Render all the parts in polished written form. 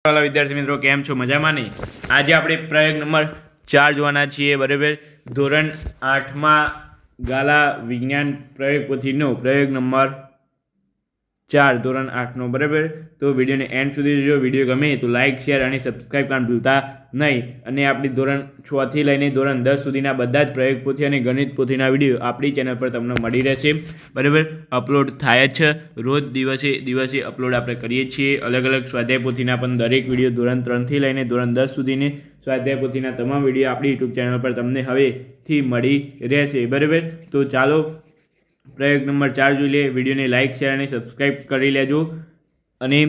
વાલા વિદ્યાર્થી મિત્રો કેમ છો? મજામાં નહીં? આજે આપણે પ્રયોગ નંબર 4 જોવાના છીએ. બરાબર, ધોરણ 8માં ગાલા વિજ્ઞાન પ્રયોગ પોથીનો પ્રયોગ નંબર 4 ધોરણ 8નો. બરાબર, તો વિડીયોને એન્ડ સુધી જોજો. વિડીયો ગમે તો લાઇક, શેર અને સબસ્ક્રાઈબ કરવાનું ભૂલતા નહીં. અને આપણી ધોરણ 6 થી લઈને ધોરણ 10 સુધીના બધા જ પ્રયોગ પોથી અને ગણિત પોથીના વિડીયો આપણી ચેનલ પર તમને મળી રહેશે. બરાબર, અપલોડ થાય જ છે. રોજ દિવસે અપલોડ આપણે કરીએ છીએ. અલગ અલગ સ્વાધ્યાય પોથીના પણ દરેક વિડીયો ધોરણ 3 થી લઈને ધોરણ 10 સુધીની સ્વાધ્યાય પોથીના તમામ વિડીયો આપણી યુટ્યુબ ચેનલ પર તમને હવેથી મળી રહેશે. બરાબર, તો ચાલો પ્રયોગ નંબર 4 જોઈ લઈએ. વિડીયોને લાઇક, શેર અને સબસ્ક્રાઈબ કરી લેજો. અને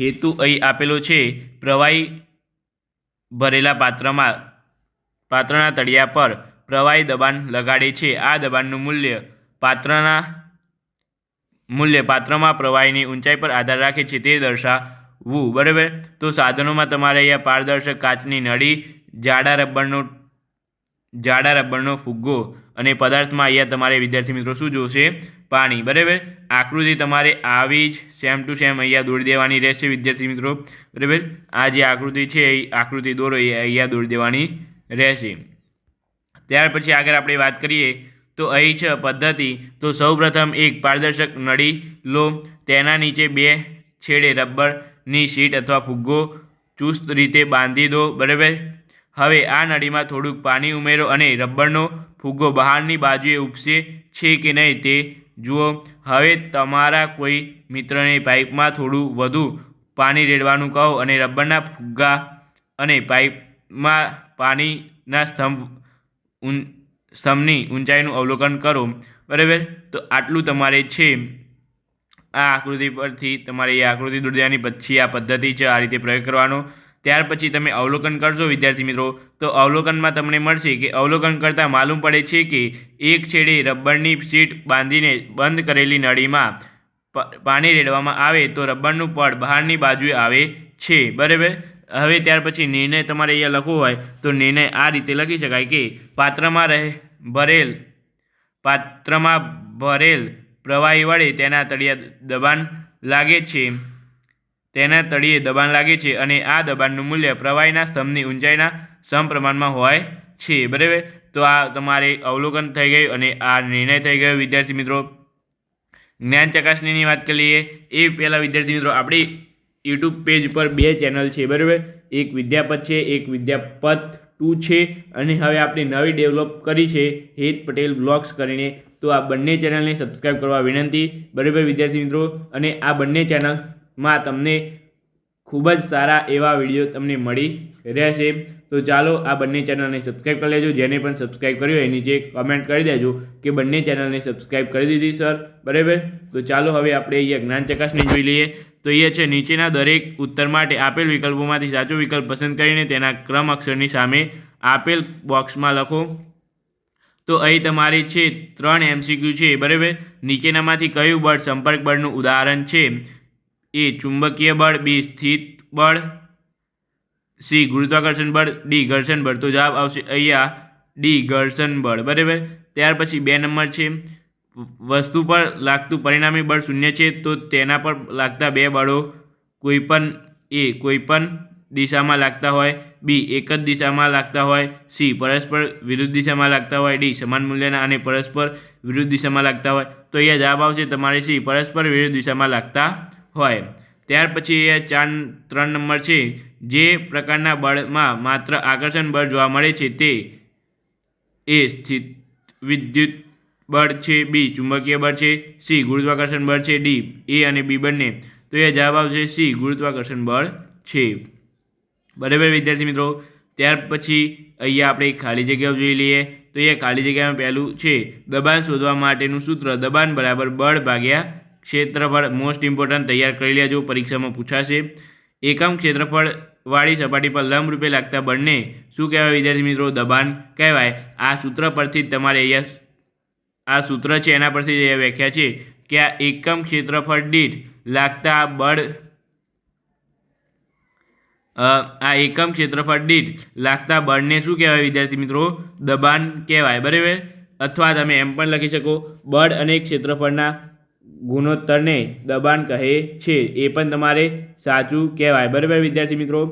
હેતુ અહીં આપેલો છે. પ્રવાહી ભરેલા પાત્રના તળિયા પર પ્રવાહી દબાણ લગાડે છે. આ દબાણનું મૂલ્ય પાત્રમાં પ્રવાહીની ઊંચાઈ પર આધાર રાખે છે તે દર્શાવવું. બરાબર, તો સાધનોમાં તમારે અહીંયા પારદર્શક કાચની નળી, જાડા રબરનો ફુગ્ગો અને પદાર્થમાં અહીંયા તમારે વિદ્યાર્થી મિત્રો શું જોશે? પાણી. બરાબર, આકૃતિ તમારે આવી જ સેમ ટુ સેમ અહીંયા દોરી દેવાની રહેશે વિદ્યાર્થી મિત્રો. બરાબર, આ જે આકૃતિ છે એ આકૃતિ દોરો એ અહીંયા દોરી દેવાની રહેશે. ત્યાર પછી આગળ આપણે વાત કરીએ તો અહીં છે પદ્ધતિ. તો સૌપ્રથમ એક પારદર્શક નળી લો, તેના નીચે 2 છેડે રબરની શીટ અથવા ફુગ્ગો ચુસ્ત રીતે બાંધી દો. બરાબર, હવે આ નળીમાં થોડુંક પાણી ઉમેરો અને રબરનો ફુગ્ગો બહારની બાજુએ ઉપસે છે કે નહીં તે જુઓ. હવે તમારા કોઈ મિત્રને પાઇપમાં થોડું વધુ પાણી રેડવાનું કહો અને રબરના ફુગ્ગા અને પાઇપમાં પાણીના સ્તંભની ઊંચાઈનું અવલોકન કરો. બરાબર, તો આટલું તમારે છે. આ આકૃતિ પરથી તમારે એ આકૃતિ દોરી દેવાની. પછી આ પદ્ધતિ છે, આ રીતે પ્રયોગ કરવાનો. ત્યાર પછી તમે અવલોકન કરશો વિદ્યાર્થી મિત્રો, તો અવલોકનમાં તમને મળશે કે અવલોકન કરતાં માલુમ પડે છે કે એક છેડે રબરની શીટ બાંધીને બંધ કરેલી નળીમાં પાણી રેડવામાં આવે તો રબરનું પડ બહારની બાજુએ આવે છે. બરાબર, હવે ત્યાર પછી નિર્ણય તમારે અહીંયા લખવો હોય તો નિર્ણય આ રીતે લખી શકાય કે પાત્રમાં ભરેલ પ્રવાહી વડે તેના તળિયે દબાણ લાગે છે અને આ દબાણનું મૂલ્ય પ્રવાહીના સ્તંભની ઊંચાઈના સમપ્રમાણમાં હોય છે. બરાબર, તો આ તમારે અવલોકન થઈ ગયું અને આ નિર્ણય થઈ ગયો વિદ્યાર્થી મિત્રો. જ્ઞાન ચકાસણીની વાત કરી લઈએ એ પહેલાં વિદ્યાર્થી મિત્રો, આપણી યુટ્યુબ પેજ પર 2 ચેનલ છે. બરાબર, એક વિદ્યાપત છે, એક વિદ્યાપત 2 છે. અને હવે આપણે નવી ડેવલપ કરી છે હેત પટેલ બ્લોગ્સ કરીને. તો આ બંને ચેનલને સબસ્ક્રાઈબ કરવા વિનંતી. બરાબર વિદ્યાર્થી મિત્રો, અને આ બંને ચેનલમાં તમને ખૂબ જ સારા એવા વિડીયો તમને મળી રહેશે. તો ચાલો આ બંને ચેનલને સબસ્ક્રાઈબ કરી લેજો. જેને પણ સબસ્ક્રાઈબ કર્યું હોય નીચે કમેન્ટ કરી દેજો કે બંને ચેનલને સબસ્ક્રાઈબ કરી દીધી સર. બરાબર, તો ચાલો હવે આપણે અહીંયા જ્ઞાન ચકાસણી જોઈ લઈએ. તો એ છે નીચેના દરેક ઉત્તર માટે આપેલ વિકલ્પોમાંથી સાચો વિકલ્પ પસંદ કરીને તેના ક્રમ અક્ષરની સામે આપેલ બોક્સમાં લખો. તો અહીં તમારે છે 3 MCQ છે. બરાબર, નીચેનામાંથી કયું બળ સંપર્ક બળનું ઉદાહરણ છે? એ ચુંબકીય બળ, બી સ્થિત બળ, સી ગુરુત્વાકર્ષણ બળ, ડી ઘર્ષણ બળ. તો જવાબ આવશે અહીંયા ડી ઘર્ષણ બળ. બરાબર, ત્યાર પછી 2 નંબર છે વસ્તુ પર લાગતું પરિણામી બળ 0 છે તો તેના પર લાગતા 2 બળો કોઈપણ દિશામાં લાગતા હોય, બી એક જ દિશામાં લાગતા હોય, સી પરસ્પર વિરુદ્ધ દિશામાં લાગતા હોય, ડી સમાન મૂલ્યના અને પરસ્પર વિરુદ્ધ દિશામાં લાગતા હોય. તો અહીંયા જવાબ આવશે તમારે સી પરસ્પર વિરુદ્ધ દિશામાં લાગતા હોય. ત્યાર પછી એ 3 નંબર છે જે પ્રકારના બળમાં માત્ર આકર્ષણ બળ જોવા મળે છે તે એ સ્થિત વિદ્યુત બળ છે, બી ચુંબકીય બળ છે, સી ગુરુત્વાકર્ષણ બળ છે, ડી એ અને બી બંને. તો એ જવાબ આવશે સી ગુરુત્વાકર્ષણ બળ છે. બરાબર વિદ્યાર્થી મિત્રો, ત્યાર પછી અહીંયા આપણે ખાલી જગ્યાઓ જોઈ લઈએ. તો એ ખાલી જગ્યામાં પહેલું છે દબાણ શોધવા માટેનું સૂત્ર. દબાણ બરાબર બળ ભાગ્યા ક્ષેત્રફળ. મોસ્ટ ઇમ્પોર્ટન્ટ, તૈયાર કરી લેજો, પરીક્ષામાં પૂછાશે. એકમ ક્ષેત્રફળ વાળી સપાટી પર લંબરૂપે લાગતા બળને શું કહેવાય વિદ્યાર્થી મિત્રો? દબાણ કહેવાય. આ સૂત્ર પરથી જ તમારે અહીંયા આ સૂત્ર છે એના પરથી એ વ્યાખ્યા છે કે આ એકમ ક્ષેત્રફળ દીઠ લાગતા બળ બળને શું કહેવાય વિદ્યાર્થી મિત્રો? દબાણ કહેવાય. બરાબર, અથવા તમે એમ પણ લખી શકો બળ અને ક્ષેત્રફળના ગુણોત્તરને દબાણ કહે છે. એ પણ તમારે સાચું કહેવાય. બરાબર વિદ્યાર્થી મિત્રો.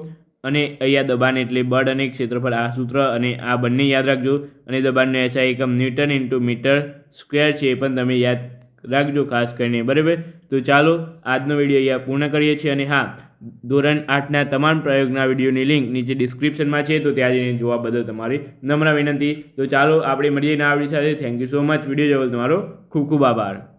અને અહીંયા દબાણ એટલે બળ અને ક્ષેત્રફળ, આ સૂત્ર અને આ બંને યાદ રાખજો. અને દબાણનો SI એકમ ન્યૂટન ઇન્ટુ મીટર સ્ક્વેર છે, એ પણ તમે યાદ રાખજો ખાસ કરીને. બરાબર. તો ચાલો આજનો વિડીયો અહીંયા પૂર્ણ કરીએ છીએ. અને હા, ધોરણ 8ના તમામ પ્રયોગના વિડીયોની લિંક નીચે ડિસ્ક્રિપ્શનમાં છે, તો ત્યાં જઈને જોવા બદલ તમારી નમ્ર વિનંતી. તો ચાલો આપણે મળીએ નવા વિડીયો સાથે. Thank you so much. Video જોવા તમારો ખૂબ ખૂબ આભાર.